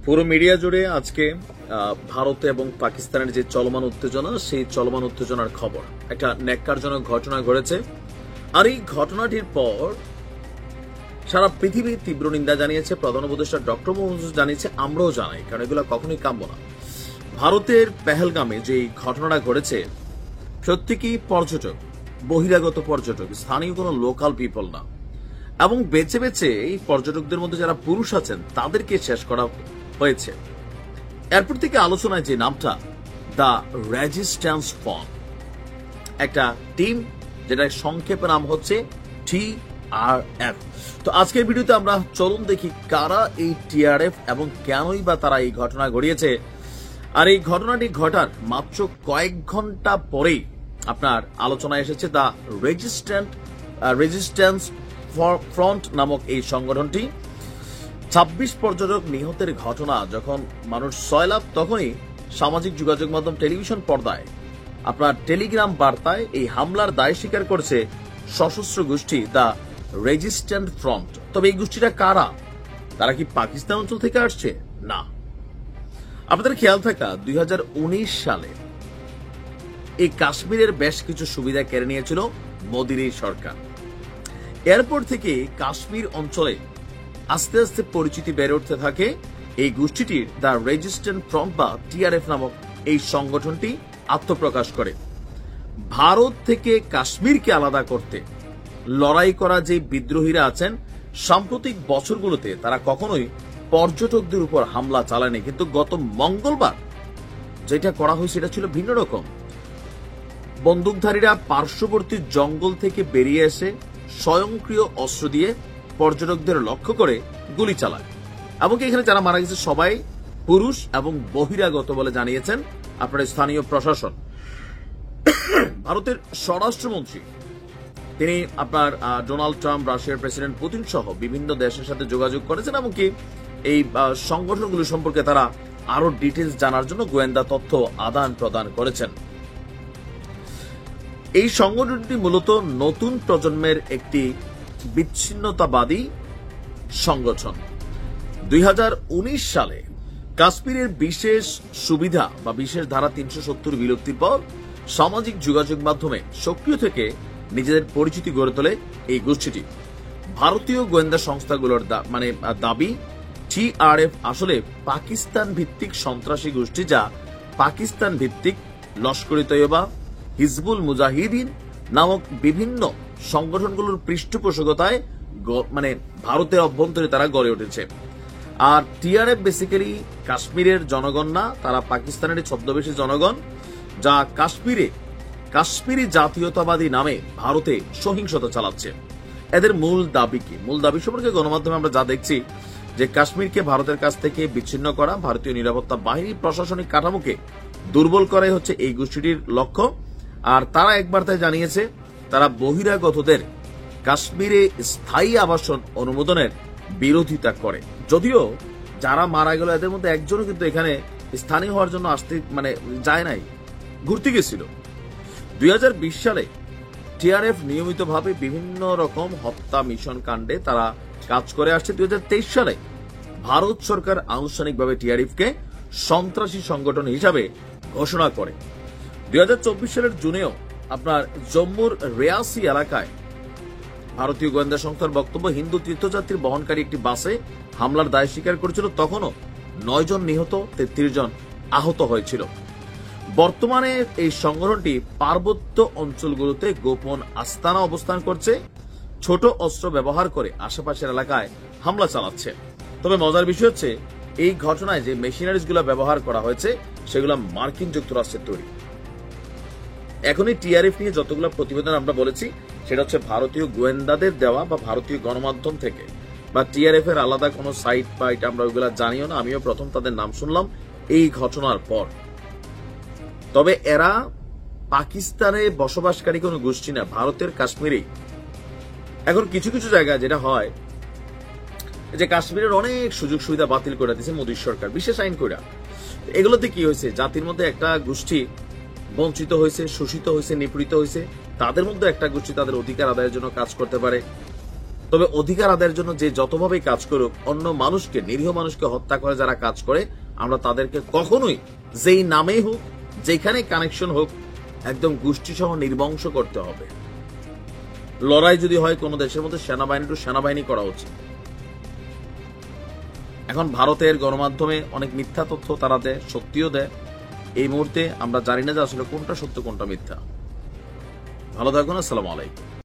পুরো মিডিয়া জুড়ে আজকে ভারতে এবং পাকিস্তানের যে চলমান উত্তেজনা, সেই চলমান উত্তেজনার খবর। একটা ন্যাক্কারজনক ঘটনা ঘটেছে, আর এই ঘটনাটির পর সারা পৃথিবী তীব্র নিন্দা জানিয়েছে। প্রধান উপদেষ্টা ডক্টর মোহাম্মদ ইউনূস জানিয়েছে, আমরাও জানাই, কারণ এগুলো কখনোই কাম্য না। ভারতের পেহেলগামে যে ঘটনাটা ঘটেছে, প্রত্যেকেই পর্যটক, বহিরাগত পর্যটক, স্থানীয় কোনো লোকাল পিপল না, এবং বেছে বেছে এই পর্যটকদের মধ্যে যারা পুরুষ আছেন তাদেরকে শেষ করা হয়েছে। এরপর থেকে আলোচনায় যে নামটা দ্য রেজিস্ট্যান্স ফ্রন্ট, একটা টিম যেটার সংক্ষেপে নাম হচ্ছে TRF। তো আজকের ভিডিওতে আমরা চলুন দেখি কারা এই TRF এবং কেনই বা তারা এই ঘটনা ঘটিয়েছে। আর এই ঘটনাটি ঘটার মাত্র কয়েক ঘন্টা পরেই আপনার আলোচনায় এসেছে দ্য রেজিস্ট্যান্স ফ্রন্ট নামক এই সংগঠনটি। 26 পর্যটক নিহতের ঘটনা যখন মানুষ সয়লাভ, তখনই সামাজিক যোগাযোগ মাধ্যম টেলিভিশন পর্দায় আপনার টেলিগ্রাম বার্তায় এই হামলার দায় স্বীকার করছে সশস্ত্র গোষ্ঠী দ্য রেজিস্ট্যান্ট ফ্রন্ট। তবে এই গোষ্ঠীটা কারা? তারা কি পাকিস্তান অঞ্চল থেকে আসছে? না। আপনাদের খেয়াল থাকা 2019 সালে এই কাশ্মীরের বেশ কিছু সুবিধা কেড়ে নিয়েছিল মোদির এই সরকার। এরপর থেকে কাশ্মীর অঞ্চলে আস্তে আস্তে পরিচিতি বেড়ে উঠতে থাকে এই গোষ্ঠীটির। দ্য রেজিস্ট্যান্ট ফ্রন্ট বা TRF নামক এই সংগঠনটি আত্মপ্রকাশ করে। ভারত থেকে কাশ্মীরকে আলাদা করতে লড়াই করা যে বিদ্রোহীরা আছেন, সাম্প্রতিক বছরগুলোতে তারা কখনোই পর্যটকদের উপর হামলা চালায়নি, কিন্তু গত মঙ্গলবার যেটা করা হয়েছে সেটা ছিল ভিন্ন রকম। বন্দুকধারীরা পার্শ্ববর্তী জঙ্গল থেকে বেরিয়ে এসে স্বয়ংক্রিয় অস্ত্র দিয়ে পর্যটকদের লক্ষ্য করে গুলি চালায়, এমনকি এখানে যারা মারা গেছে সবাই পুরুষ এবং বহিরাগত বলে জানিয়েছেন আপনার স্থানীয় প্রশাসন। ভারতের স্বরাষ্ট্রমন্ত্রী তিনি আপনার ডোনাল্ড ট্রাম্প, রাশিয়ার প্রেসিডেন্ট পুতিন সহ বিভিন্ন দেশের সাথে যোগাযোগ করেছেন, এমনকি এই সংগঠনগুলো সম্পর্কে তারা আরো ডিটেলস জানার জন্য গোয়েন্দা তথ্য আদান প্রদান করেছেন। এই সংগঠনটি মূলত নতুন প্রজন্মের একটি বিচ্ছিন্নতাবাদী সংগঠন। 2019 সালে কাশ্মীরের বিশেষ সুবিধা বা বিশেষ ধারা 370 বিলুপ্তির পর সামাজিক যোগাযোগ মাধ্যমে সক্রিয় থেকে নিজেদের পরিচিতি গড়ে তোলে এই গোষ্ঠীটি। ভারতীয় গোয়েন্দা সংস্থাগুলোর দাবি TRF আসলে পাকিস্তান ভিত্তিক সন্ত্রাসী গোষ্ঠী, যা পাকিস্তান ভিত্তিক লস্কর ই তৈয়বা, হিজবুল মুজাহিদিন নামক বিভিন্ন সংগঠনগুলোর পৃষ্ঠপোষকতায় ভারতের অভ্যন্তরে তারা গড়ে উঠেছে। আর TRF বেসিক্যালি কাশ্মীরের জনগণ না, তারা পাকিস্তানের ছদ্মবেশী জনগণ, যা কাশ্মীরি জাতীয়তাবাদী নামে ভারতে সহিংসতা চালাচ্ছে। এদের মূল দাবি কি? মূল দাবি সম্পর্কে গণমাধ্যমে আমরা যা দেখছি যে কাশ্মীরকে ভারতের কাছ থেকে বিচ্ছিন্ন করা, ভারতীয় নিরাপত্তা বাহিনী প্রশাসনিক কাঠামোকে দুর্বল করাই হচ্ছে এই গোষ্ঠীটির লক্ষ্য। আর তারা একবার তাই জানিয়েছে তারা বহিরাগতদের কাশ্মীরে স্থায়ী আবাসন অনুমোদনের বিরোধিতা করে। যদিও যারা মারা গেল এদের মধ্যে একজনও কিন্তু এখানে স্থানীয় হওয়ার জন্য আসতে যায় নাই, ঘুরতে গেছিল। 2020 সালে TRF নিয়মিতভাবে বিভিন্ন রকম হত্যা মিশন কাণ্ডে তারা কাজ করে আসছে। 2023 সালে ভারত সরকার আনুষ্ঠানিকভাবে TRF-কে সন্ত্রাসী সংগঠন হিসাবে ঘোষণা করে। 2024 সালের জুনেও আপনার জম্মুর রেয়াসি এলাকায় ভারতীয় গোয়েন্দা সংস্থার বক্তব্য, হিন্দু তীর্থযাত্রী বহনকারী একটি বাসে হামলার দায় স্বীকার করেছিল। তখনও 9 জন নিহত, 33 জন আহত হয়েছিল। বর্তমানে এই সংগঠনটি পার্বত্য অঞ্চলগুলোতে গোপন আস্তানা অবস্থান করছে, ছোট অস্ত্র ব্যবহার করে আশেপাশের এলাকায় হামলা চালাচ্ছে। তবে মজার বিষয় হচ্ছে এই ঘটনায় যে মেশিনারিজ গুলো ব্যবহার করা হয়েছে সেগুলো মার্কিন যুক্তরাষ্ট্রের তৈরি। এখনই TRF নিয়ে যতগুলো প্রতিবেদন আমরা বলেছি সেটা হচ্ছে ভারতীয় গোয়েন্দাদের দেওয়া বা ভারতীয় গণমাধ্যম থেকে, বা TRF এর আলাদা কোনো সাইট বা এটা আমরা ওইগুলা জানিও না। আমিও প্রথম তাদের নাম শুনলাম এই ঘটনার পর। তবে এরা পাকিস্তানে বসবাসকারী কোনো গোষ্ঠী না, ভারতের কাশ্মীরেই। এখন কিছু কিছু জায়গায় যেটা হয় যে কাশ্মীরের অনেক সুযোগ সুবিধা বাতিল করে দিয়েছে মোদী সরকার, বিশেষ আইন করে। এগুলোতে কি হয়েছে, জাতির মধ্যে একটা গোষ্ঠী বঞ্চিত হয়েছে, শোষিত হয়েছে, নিপীড়িত হয়েছে। তাদের মধ্যে একটা গোষ্ঠী তাদের অধিকার আদায়ের জন্য কাজ করতে পারে। তবে অধিকার আদায়ের জন্য যে যতভাবে কাজ করুক, অন্য মানুষকে, নিরীহ মানুষকে হত্যা করে যারা কাজ করে, আমরা তাদেরকে কখনোই যেই নামেই হোক, যেখানে কানেকশন হোক, একদম গোষ্ঠী সহ নির্বংশ করতে হবে। লড়াই যদি হয় কোন দেশের মধ্যে, সেনাবাহিনী টু সেনাবাহিনী করা উচিত। এখন ভারতের গণমাধ্যমে অনেক মিথ্যা তথ্য তারা দেয়, সত্যিও দেয়। এই মুহূর্তে আমরা জানি না যে আসলে কোনটা সত্য কোনটা মিথ্যা। ভালো থাকুন, আসসালামু আলাইকুম।